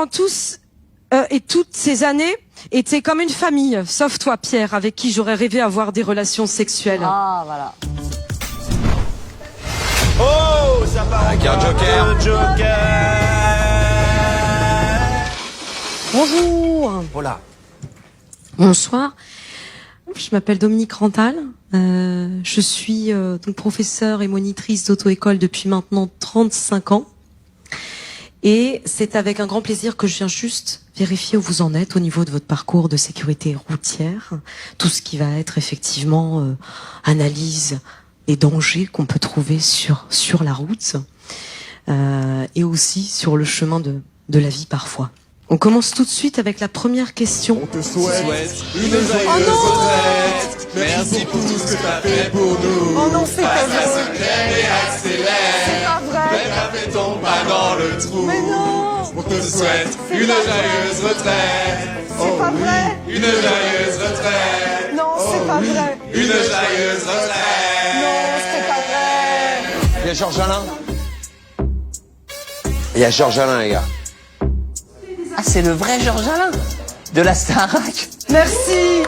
pendant tous et toutes ces années été comme une famille, sauf toi, Pierre, avec qui j'aurais rêvé avoir des relations sexuelles. Ah, voilà. Oh, ça part avec un joker. Bonjour. Voilà. Bonsoir. Je m'appelle Dominique Rantal. Je suis donc professeure et monitrice d'auto-école depuis maintenant 35 ans. Et c'est avec un grand plaisir que je viens juste vérifier où vous en êtes au niveau de votre parcours de sécurité routière. Tout ce qui va être effectivement analyse des dangers qu'on peut trouver sur la route. Et aussi sur le chemin de la vie parfois. On commence tout de suite avec la première question. On te souhaite une joyeuse retraite. Merci pour tout ce que t'as fait pour nous. Oh non, c'est pas vrai. Et accélère. C'est pas vrai. Mais ton pas dans le trou. Mais non. On te souhaite une joyeuse retraite. C'est pas vrai. Une joyeuse retraite. Non, c'est pas vrai. Une joyeuse retraite. Non, c'est pas vrai. Il y a Georges Alain. Il y a Georges Alain, les gars. Ah, c'est le vrai Georges Alain de la Starac. Merci.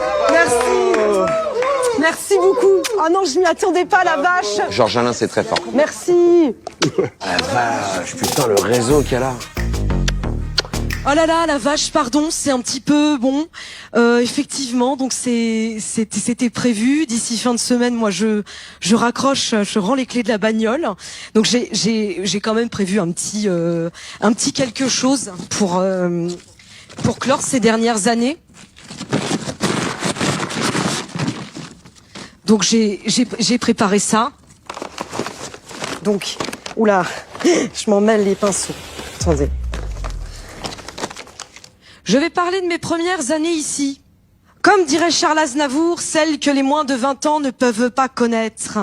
Merci beaucoup. Ah non, je m'y attendais pas, la vache. Georges Alain, c'est très fort. Merci. Ah la vache, putain, le réseau qu'il y a là. Oh là là, la vache, pardon, c'est un petit peu bon. Effectivement, donc c'était prévu. D'ici fin de semaine, moi, je raccroche, je rends les clés de la bagnole. Donc j'ai quand même prévu un petit quelque chose pour clore ces dernières années. Donc j'ai préparé ça. Donc, oula, je m'en mêle les pinceaux. Attendez. Je vais parler de mes premières années ici. Comme dirait Charles Aznavour, celles que les moins de 20 ans ne peuvent pas connaître.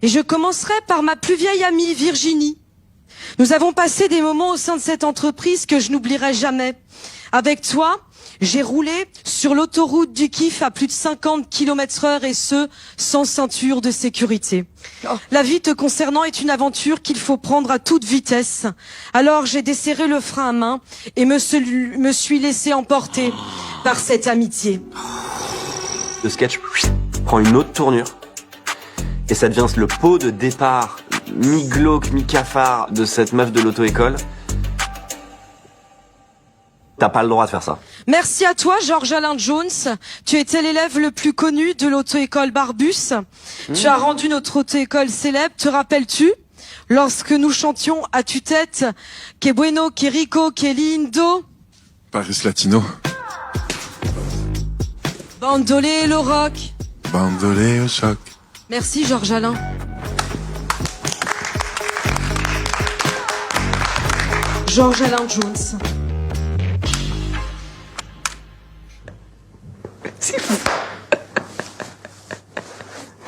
Et je commencerai par ma plus vieille amie, Virginie. Nous avons passé des moments au sein de cette entreprise que je n'oublierai jamais. Avec toi, j'ai roulé sur l'autoroute du kiff à plus de 50 km/h et ce, sans ceinture de sécurité. La vie te concernant est une aventure qu'il faut prendre à toute vitesse. Alors j'ai desserré le frein à main et me suis laissé emporter par cette amitié. Le sketch prend une autre tournure et ça devient le pot de départ mi-glauque, mi-cafard de cette meuf de l'auto-école. T'as pas le droit de faire ça. Merci à toi, Georges Alain Jones. Tu étais l'élève le plus connu de l'auto-école Barbus. Tu as rendu notre auto-école célèbre. Te rappelles-tu, lorsque nous chantions à tue-tête « Que bueno, que rico, que lindo » Paris Latino. Bandolé le rock. Bandolé au choc. Merci, Georges Alain. Georges Alain Jones. C'est fou.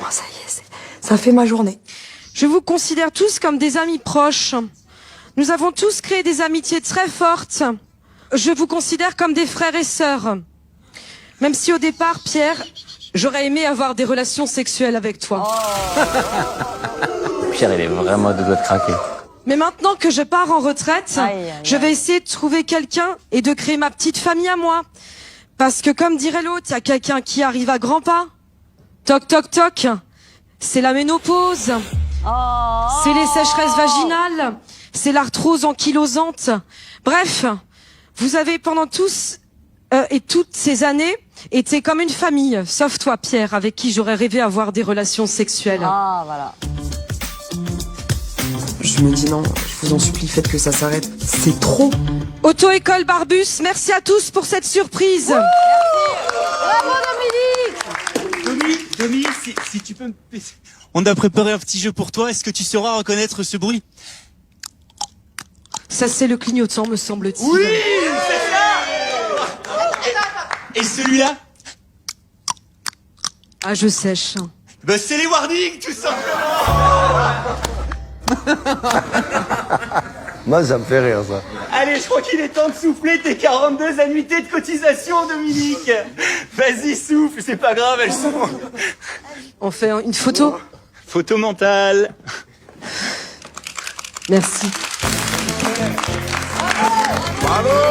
Bon, ça y est, ça fait ma journée. Je vous considère tous comme des amis proches. Nous avons tous créé des amitiés très fortes. Je vous considère comme des frères et sœurs. Même si au départ, Pierre, j'aurais aimé avoir des relations sexuelles avec toi. Pierre, il est vraiment de doigt de craquer. Mais maintenant que je pars en retraite, je vais essayer de trouver quelqu'un et de créer ma petite famille à moi. Parce que comme dirait l'autre, il y a quelqu'un qui arrive à grands pas. Toc, toc, toc. C'est la ménopause. C'est les sécheresses vaginales. C'est l'arthrose ankylosante. Bref, vous avez pendant tous et toutes ces années été comme une famille. Sauf toi, Pierre, avec qui j'aurais rêvé avoir des relations sexuelles. Ah, voilà. Je me dis non, je vous en supplie, faites que ça s'arrête. C'est trop. Auto-école Barbus, merci à tous pour cette surprise. Bravo, Dominique. Domi, si tu peux me... On a préparé un petit jeu pour toi. Est-ce que tu sauras reconnaître ce bruit? Ça, c'est le clignotant, me semble-t-il. Oui, c'est ça. Et celui-là? Ah, je sèche. Ben, c'est les warnings, tout simplement. Moi, ça me fait rire, ça. Allez, je crois qu'il est temps de souffler tes 42 annuités de cotisation, Dominique. Vas-y, souffle, c'est pas grave, elles sont... On fait une photo? Photo mentale. Merci. Bravo. Bravo.